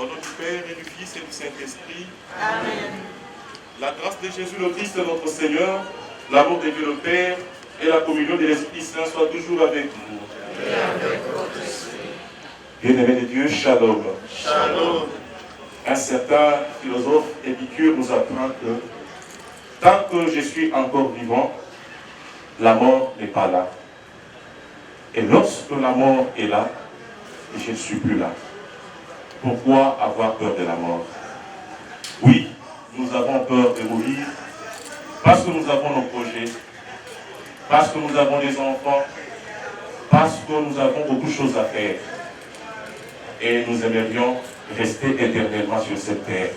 Au nom du Père et du Fils et du Saint-Esprit. Amen. La grâce de Jésus le Christ notre Seigneur, l'amour de Dieu le Père et la communion de l'Esprit Saint soient toujours avec vous. Et avec votre esprit. Bien-aimés de Dieu, shalom. Shalom. Un certain philosophe Épicure nous apprend que tant que je suis encore vivant, la mort n'est pas là. Et lorsque la mort est là, je ne suis plus là. Pourquoi avoir peur de la mort? Oui, nous avons peur de mourir parce que nous avons nos projets, parce que nous avons des enfants, parce que nous avons beaucoup de choses à faire. Et nous aimerions rester éternellement sur cette terre.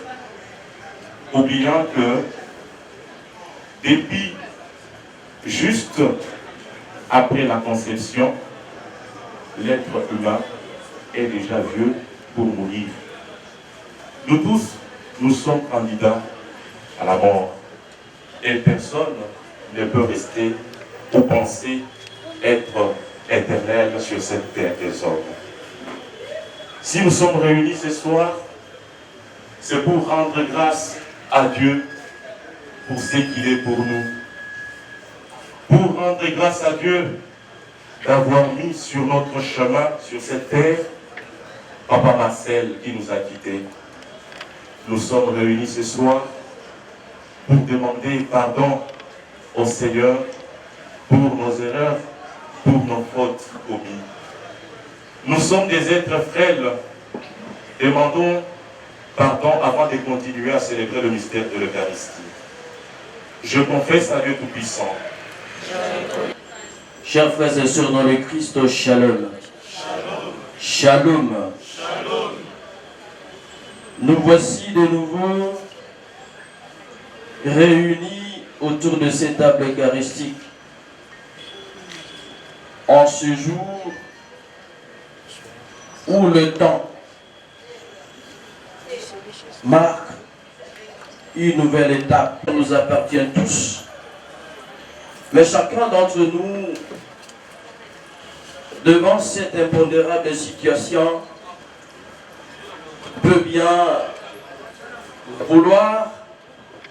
Oubliant que depuis, juste après la conception, l'être humain est déjà vieux pour mourir. Nous tous, nous sommes candidats à la mort. Et personne ne peut rester ou penser être éternel sur cette terre des hommes. Si nous sommes réunis ce soir, c'est pour rendre grâce à Dieu pour ce qu'il est pour nous. Pour rendre grâce à Dieu d'avoir mis sur notre chemin, sur cette terre, Papa Marcel qui nous a quittés. Nous sommes réunis ce soir pour demander pardon au Seigneur pour nos erreurs, pour nos fautes commises. Nous sommes des êtres frêles. Demandons pardon avant de continuer à célébrer le mystère de l'Eucharistie. Je confesse à Dieu Tout-Puissant. Chers frères et sœurs dans le Christ, shalom. Shalom. Shalom. Nous voici de nouveau réunis autour de cette table eucharistique en ce jour où le temps marque une nouvelle étape qui nous appartient tous. Mais chacun d'entre nous, devant cette impondérable situation, peut bien vouloir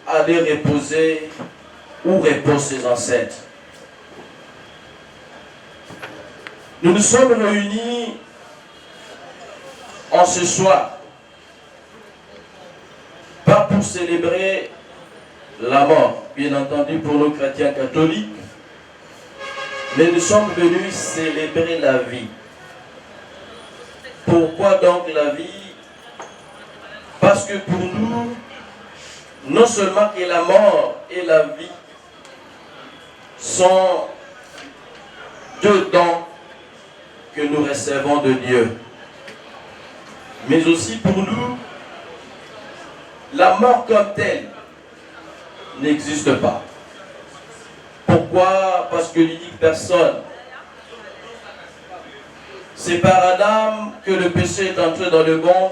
aller reposer où reposent ses ancêtres. Nous nous sommes réunis en ce soir, pas pour célébrer la mort, bien entendu pour nos chrétiens catholiques, mais nous sommes venus célébrer la vie. Pourquoi donc la vie? Parce que pour nous, non seulement que la mort et la vie sont deux dons que nous recevons de Dieu, mais aussi pour nous, la mort comme telle n'existe pas. Pourquoi? Parce que l'unique personne, c'est par Adam que le péché est entré dans le monde,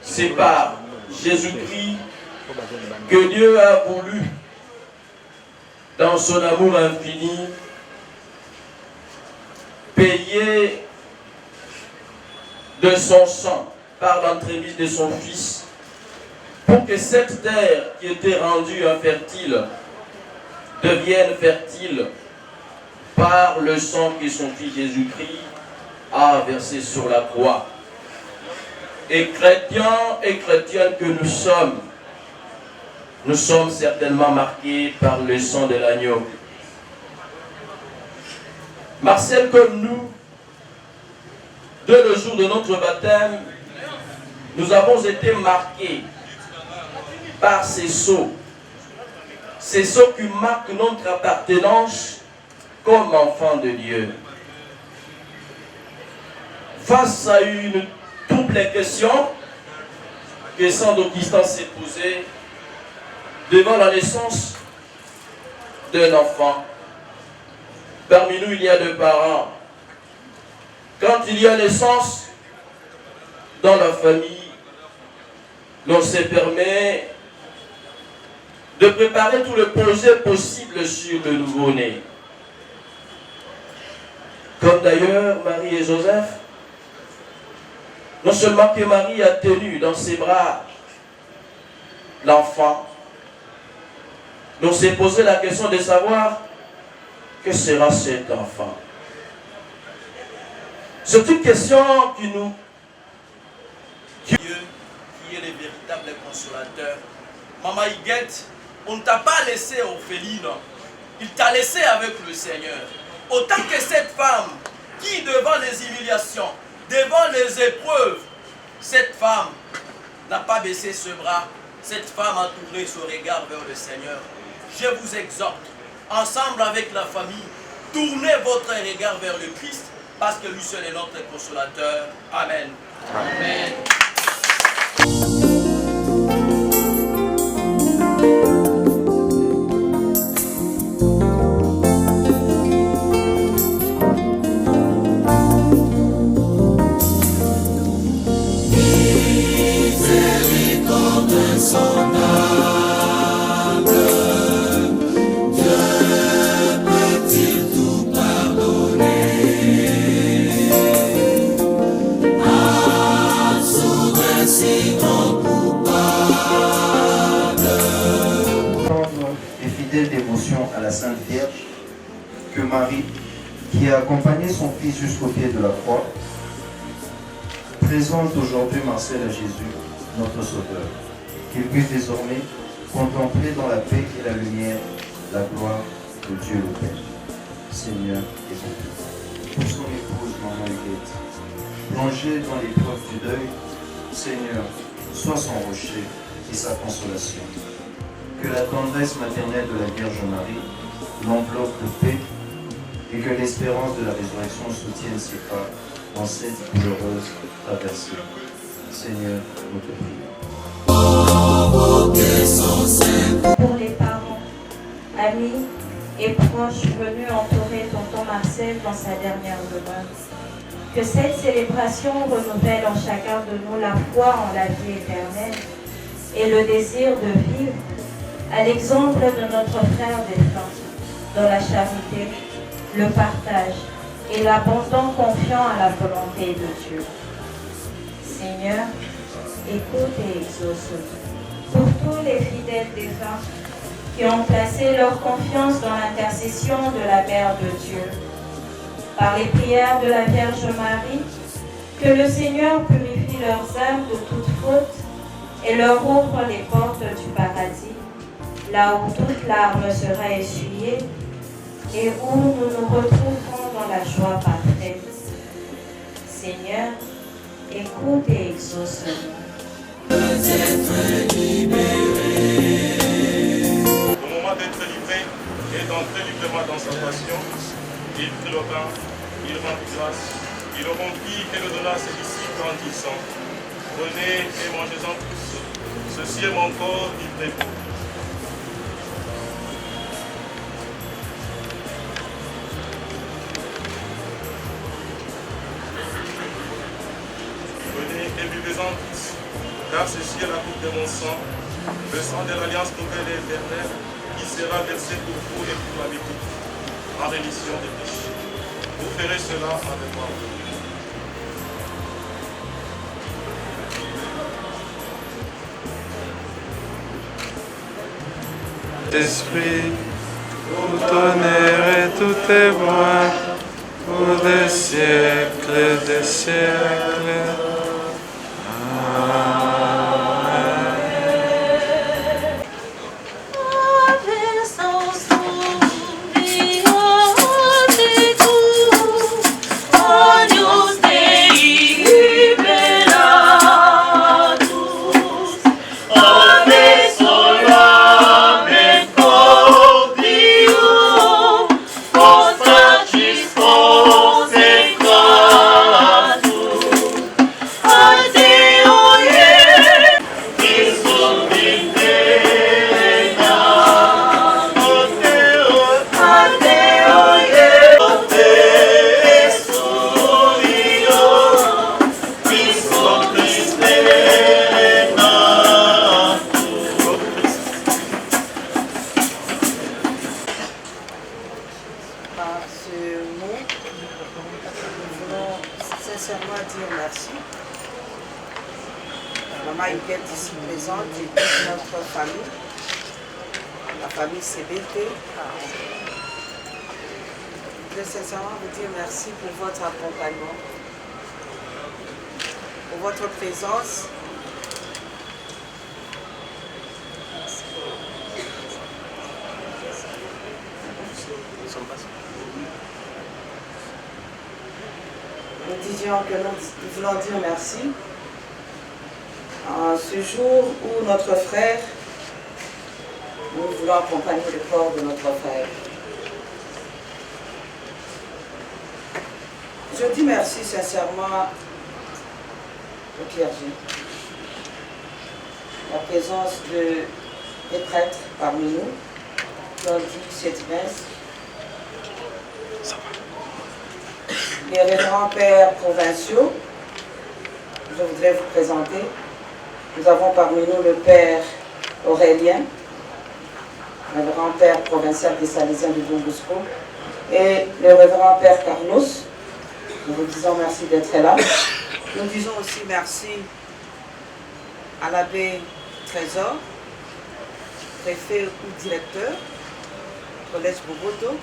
c'est par Jésus-Christ que Dieu a voulu, dans son amour infini, payer de son sang par l'entremise de son Fils pour que cette terre qui était rendue infertile devienne fertile par le sang que son Fils Jésus-Christ a versé sur la croix. Et chrétiens et chrétiennes que nous sommes certainement marqués par le sang de l'agneau. Marcel comme nous, dès le jour de notre baptême, nous avons été marqués par ces sceaux qui marquent notre appartenance comme enfants de Dieu. Face à une double question que Saint Augustin s'est posée devant la naissance d'un enfant. Parmi nous, il y a deux parents. Quand il y a naissance dans la famille, l'on se permet de préparer tout le projet possible sur le nouveau-né. Comme d'ailleurs Marie et Joseph, Non seulement que Marie a tenu dans ses bras l'enfant, mais on s'est posé la question de savoir que sera cet enfant. C'est une question qui nous... Dieu qui est le véritable consolateur. Maman Higuette, on ne t'a pas laissé orpheline. Il t'a laissé avec le Seigneur. Autant que cette femme qui, devant les humiliations, devant les épreuves, cette femme n'a pas baissé ce bras. Cette femme a tourné son regard vers le Seigneur. Je vous exhorte, ensemble avec la famille, tournez votre regard vers le Christ, parce que lui seul est notre consolateur. Amen. Amen. À la Sainte Vierge, que Marie, qui a accompagné son fils jusqu'au pied de la croix, présente aujourd'hui Marcel à Jésus, notre Sauveur, qu'il puisse désormais contempler dans la paix et la lumière la gloire de Dieu le Père. Seigneur, écoute. Pour son épouse, Maman Huguette, plongée dans l'épreuve du deuil, Seigneur, sois son rocher et sa consolation. Que la tendresse maternelle de la Vierge Marie l'enveloppe de paix et que l'espérance de la résurrection soutienne ses pas dans cette douloureuse traversée. Seigneur, nous te prions. Pour les parents, amis et proches venus entourer tonton Marcel dans sa dernière demeure, que cette célébration renouvelle en chacun de nous la foi en la vie éternelle et le désir de vivre à l'exemple de notre frère défunt, dans la charité, le partage et l'abandon confiant à la volonté de Dieu. Seigneur, écoute et exauce-nous. Pour tous les fidèles défunts qui ont placé leur confiance dans l'intercession de la Mère de Dieu, par les prières de la Vierge Marie, que le Seigneur purifie leurs âmes de toute faute et leur ouvre les portes du paradis, là où toute larme sera essuyée et où nous nous retrouverons dans la joie parfaite. Seigneur, écoute et exauce-nous. Au moment d'être livré et d'entrer librement dans sa passion, il prit le pain, il rendit grâce, il le rompit et le donna à ses disciples en disant: Prenez et mangez-en tous, ceci est mon corps livré pour vous. Et buvez-en tous, car ceci est la coupe de mon sang, le sang de l'alliance nouvelle et éternelle, qui sera versé pour vous et pour la vie en rémission des péchés. Vous ferez cela en mémoire. Esprit, tout honneur et tout est bon, pour des siècles et des siècles. maman Yvette ici présente et toute notre famille, la famille CBT. Je voudrais sincèrement vous dire merci pour votre accompagnement, pour votre présence. Nous disions que nous voulons dire merci en ce jour où notre frère, nous voulons accompagner le corps de notre frère. Je dis merci sincèrement au clergé. La présence des prêtres parmi nous qui ont dit cette messe. Les révérends pères provinciaux, je voudrais vous présenter. Nous avons parmi nous le père Aurélien, révérend père provincial des Salésiens de Don Bosco, et le révérend père Carlos. Nous vous disons merci d'être là. Nous disons aussi merci à l'abbé Trésor, préfet ou directeur, collège Boboto,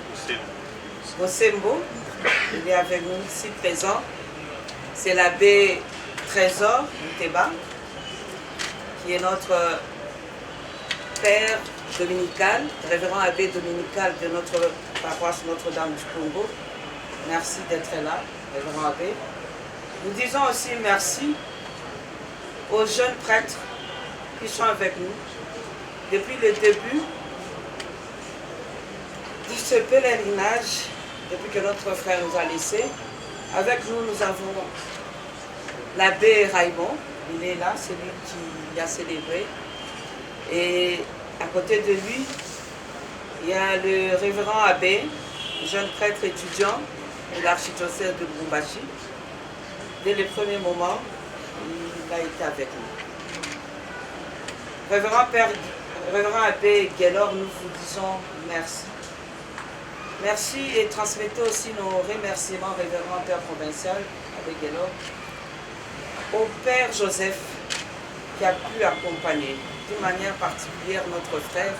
Bosembo. Il est avec nous ici présent. C'est l'abbé Trésor Muteba, qui est notre père dominical, révérend abbé dominical de notre paroisse Notre-Dame du Congo. Merci d'être là, révérend abbé. Nous disons aussi merci aux jeunes prêtres qui sont avec nous depuis le début de ce pèlerinage. Depuis que notre frère nous a laissés. Avec nous, nous avons l'abbé Raymond. Il est là, c'est lui qui a célébré. Et à côté de lui, il y a le révérend abbé, jeune prêtre étudiant de l'archidiocèse de Lubumbashi. Dès le premier moment, il a été avec nous. Révérend abbé Guélor, nous vous disons merci. Merci et transmettez aussi nos remerciements, révérend père provincial, avec Guélor, au père Joseph, qui a pu accompagner d'une manière particulière notre frère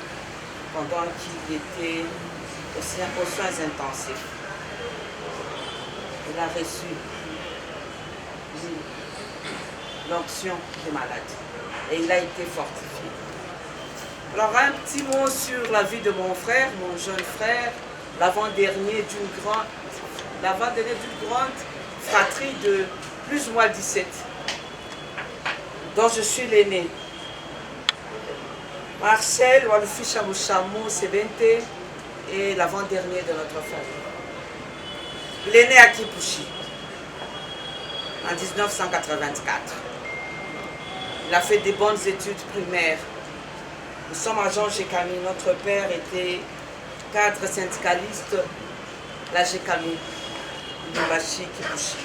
pendant qu'il était aux soins intensifs. Il a reçu l'onction des malades et il a été fortifié. Alors un petit mot sur la vie de mon frère, mon jeune frère, l'avant-dernier d'une grande fratrie de plus ou moins 17, dont je suis l'aîné. Marcel Walufi Chamouchamou Sebente est l'avant-dernier de notre famille. Il est né à Kipushi en 1984. Il a fait des bonnes études primaires. Nous sommes à Jean Gécami. Notre père était cadre syndicaliste, la Gécami, Lubumbashi, Kipushi.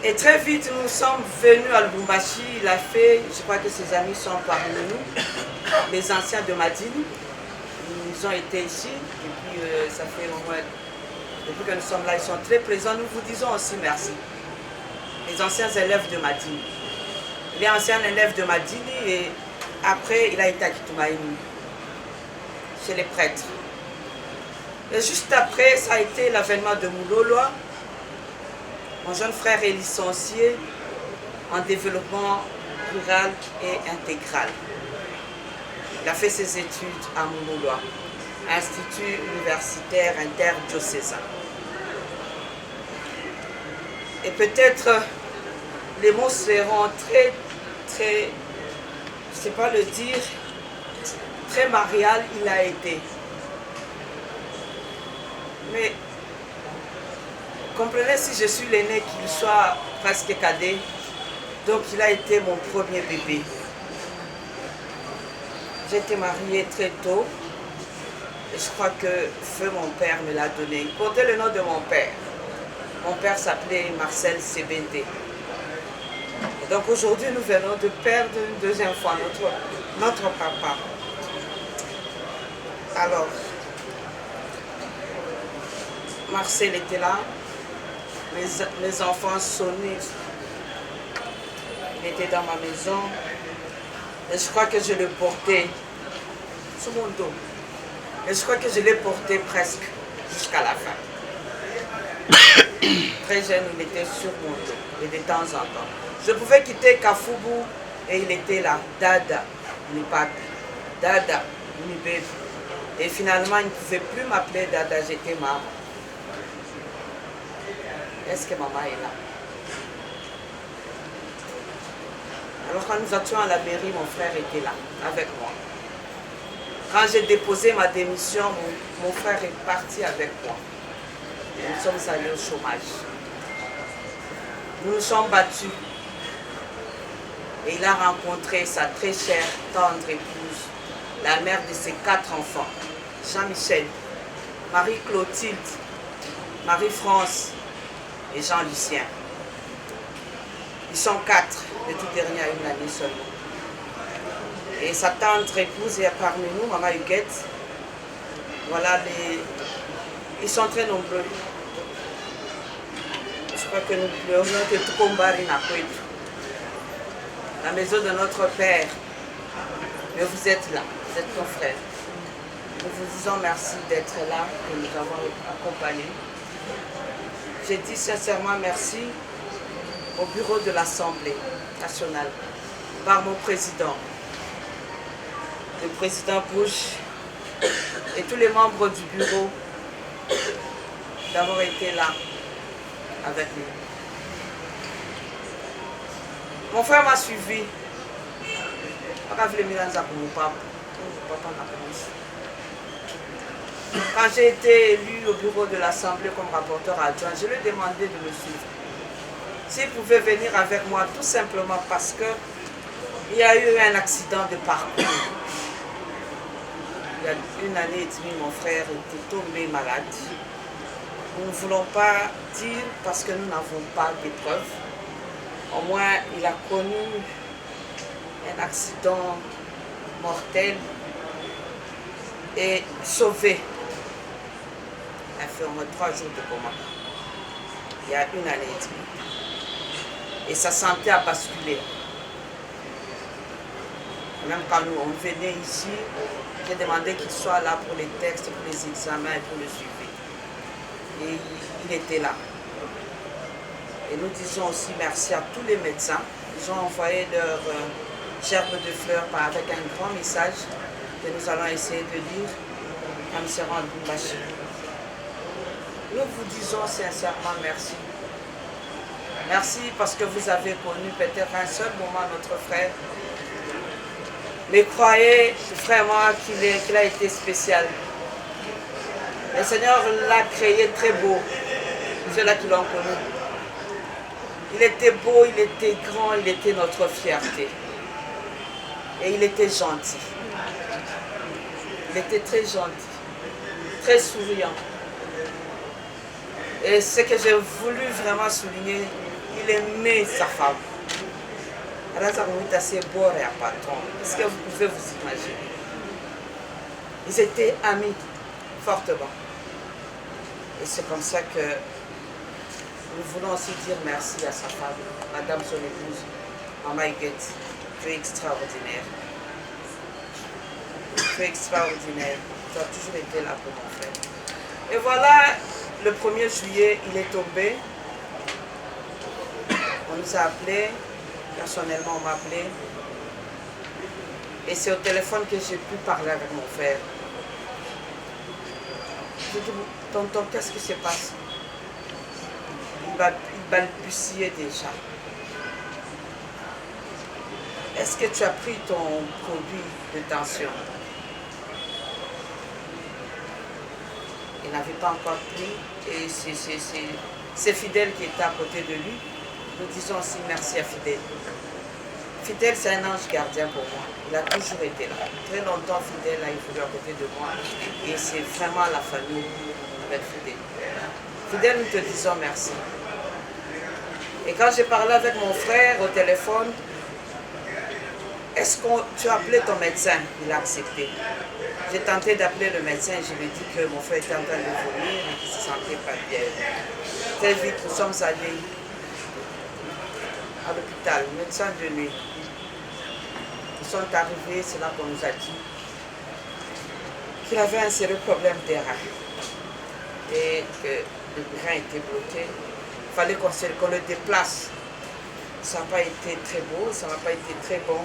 Et très vite, nous sommes venus à Lubumbashi. Il a fait, je crois que ses amis sont parmi nous, les anciens de Madine. Ils ont été ici, et puis ça fait au moins, depuis que nous sommes là, ils sont très présents. Nous vous disons aussi merci. Les anciens élèves de Madine. Il est ancien élève de Madine et après, il a été à Kitumaïni, chez les prêtres. Et juste après, ça a été l'avènement de Mouloloa. Mon jeune frère est licencié en développement rural et intégral. Il a fait ses études à Mouloloa, Institut universitaire interdiocésain. Et peut-être les mots seront très, je ne sais pas le dire, très marial il a été. Mais comprenez, si je suis l'aîné, qu'il soit presque cadet, donc il a été mon premier bébé. J'ai été mariée très tôt et je crois que feu mon père me l'a donné. Il portait le nom de mon père. Mon père s'appelait Marcel Sebente. Et donc aujourd'hui, nous venons de perdre une deuxième fois notre papa. Alors, Marcel était là, mes enfants sonnaient Il était dans ma maison. Et je crois que je le portais sur mon dos. Et je crois que je l'ai porté presque jusqu'à la fin. Très jeune, il était sur mon dos. Et de temps en temps. Je pouvais quitter Kafoubou et il était là. Dada, mi papi. Dada, mi bébé. Et finalement, il ne pouvait plus m'appeler Dada, j'étais maman. Est-ce que maman est là? Alors quand nous étions à la mairie, mon frère était là, avec moi. Quand j'ai déposé ma démission, mon frère est parti avec moi. Et nous sommes allés au chômage. Nous nous sommes battus. Et il a rencontré sa très chère, tendre épouse, la mère de ses 4 enfants, Jean-Michel, Marie-Clotilde, Marie-France et Jean-Lucien. Ils sont 4, le tout dernier a une année seulement. Et sa tendre épouse est parmi nous, Maman Huguette. Voilà, ils sont très nombreux. Je crois que nous pleurons que tout combat n'a pas été. La maison de notre Père. Mais vous êtes là, vous êtes nos frères. Nous vous disons merci d'être là, de nous avoir accompagnés. J'ai dit sincèrement merci au bureau de l'Assemblée nationale, par mon président, le président Bush et tous les membres du bureau d'avoir été là avec nous. Mon frère m'a suivi. Quand j'ai été élu au bureau de l'Assemblée comme rapporteur adjoint, je lui ai demandé de me suivre. S'il pouvait venir avec moi, tout simplement parce qu'il y a eu un accident de parcours. Il y a une année et demie, mon frère était tombé malade. Nous ne voulons pas dire parce que nous n'avons pas de preuves. Au moins, il a connu un accident mortel et sauvé. Il a fait au moins 3 jours de coma. Il y a une année et demie. Et sa santé a basculé. Même quand nous on venait ici, j'ai demandé qu'il soit là pour les textes, pour les examens et pour le suivi. Et il était là. Et nous disons aussi merci à tous les médecins. Ils ont envoyé leur gerbe de fleurs avec un grand message que nous allons essayer de lire en se rendant Bumbashi. Nous vous disons sincèrement merci. Merci parce que vous avez connu peut-être un seul moment notre frère. Mais croyez vraiment qu'il a été spécial. Le Seigneur l'a créé très beau. Ceux-là qui l'ont connu. Il était beau, il était grand, il était notre fierté. Et il était gentil. Il était très gentil, très souriant. Et ce que j'ai voulu vraiment souligner, il aimait sa femme. Est-ce que vous pouvez vous imaginer? Ils étaient amis fortement. Et c'est comme ça que nous voulons aussi dire merci à sa femme, Madame son épouse, Maman Huguette. Tu es extraordinaire. Tu es extraordinaire. Tu as toujours été là pour mon frère. Et voilà, le 1er juillet, il est tombé. On nous a appelés. Personnellement, on m'a appelé. Et c'est au téléphone que j'ai pu parler avec mon frère. J'ai dit, tonton, qu'est-ce qui se passe? Il balbutiait déjà. Est-ce que tu as pris ton produit de tension? Il n'avait pas encore pris. Et c'est Fidèle qui était à côté de lui. Nous disons aussi merci à Fidèle. Fidèle, c'est un ange gardien pour moi. Il a toujours été là. Très longtemps, Fidèle a évolué à côté de moi. Et c'est vraiment la famille avec Fidèle. Fidèle, nous te disons merci. Et quand j'ai parlé avec mon frère au téléphone, est-ce que tu as appelé ton médecin? Il a accepté. J'ai tenté d'appeler le médecin et je lui ai dit que mon frère était en train de vomir et qu'il ne se sentait pas bien. Très vite, nous sommes allés à l'hôpital, médecin de nuit. Ils sont arrivés, c'est là qu'on nous a dit qu'il avait un sérieux problème des reins et que le rein était bloqué. Il fallait qu'on le déplace. Ça n'a pas été très beau, ça n'a pas été très bon.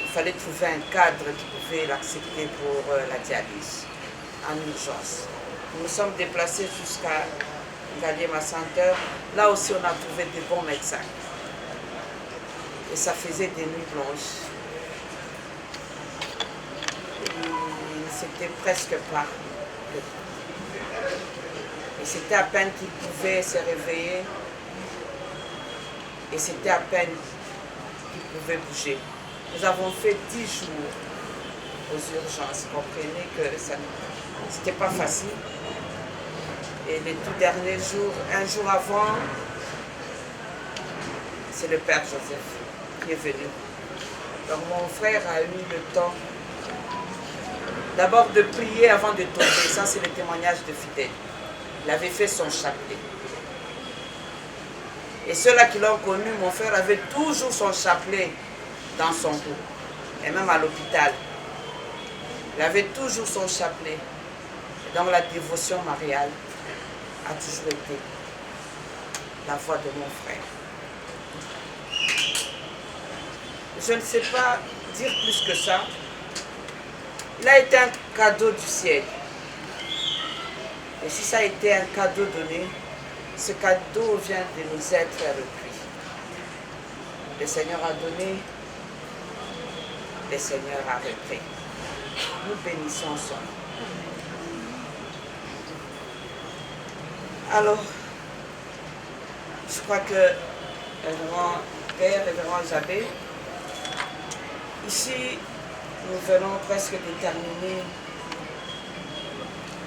Il fallait trouver un cadre qui pouvait l'accepter pour la dialyse en urgence. Nous nous sommes déplacés jusqu'à Galliema Center. Là aussi, on a trouvé des bons médecins. Et ça faisait des nuits blanches. C'était presque pas. Et c'était à peine qu'il pouvait se réveiller. Et c'était à peine qu'il pouvait bouger. Nous avons fait 10 jours aux urgences. Vous comprenez que ça n'était pas facile. Et les tout derniers jours, un jour avant, c'est le Père Joseph qui est venu. Donc mon frère a eu le temps d'abord de prier avant de tomber. Ça, c'est le témoignage de Fidèle. Il avait fait son chapelet. Et ceux-là qui l'ont connu, mon frère avait toujours son chapelet dans son dos. Et même à l'hôpital. Il avait toujours son chapelet. Et donc la dévotion mariale a toujours été la voix de mon frère. Je ne sais pas dire plus que ça. Il a été un cadeau du ciel. Et si ça a été un cadeau donné, ce cadeau vient de nous être repris. Le Seigneur a donné, le Seigneur a repris. Nous bénissons son nom. Alors, je crois que révérend Père, révérend Jabé, ici, nous venons presque de terminer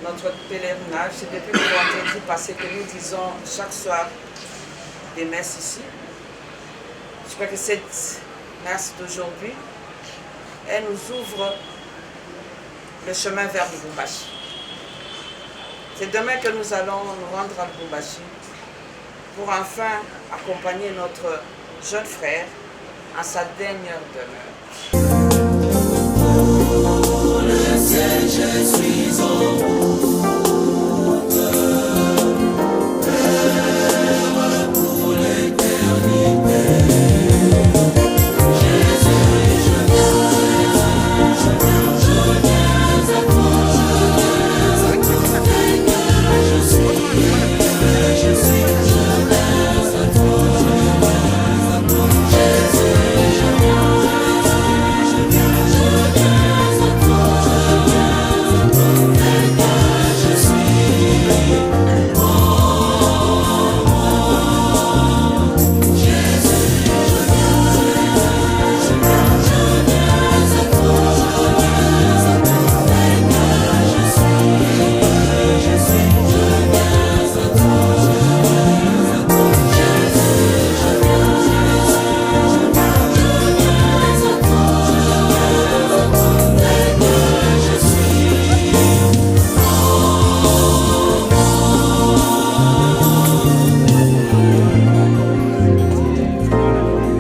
notre pèlerinage. C'est depuis le vendredi passé que nous disons chaque soir des messes ici. Je crois que cette messe d'aujourd'hui, elle nous ouvre le chemin vers Lubumbashi. C'est demain que nous allons nous rendre à Lubumbashi pour enfin accompagner notre jeune frère à sa dernière demeure. Je suis en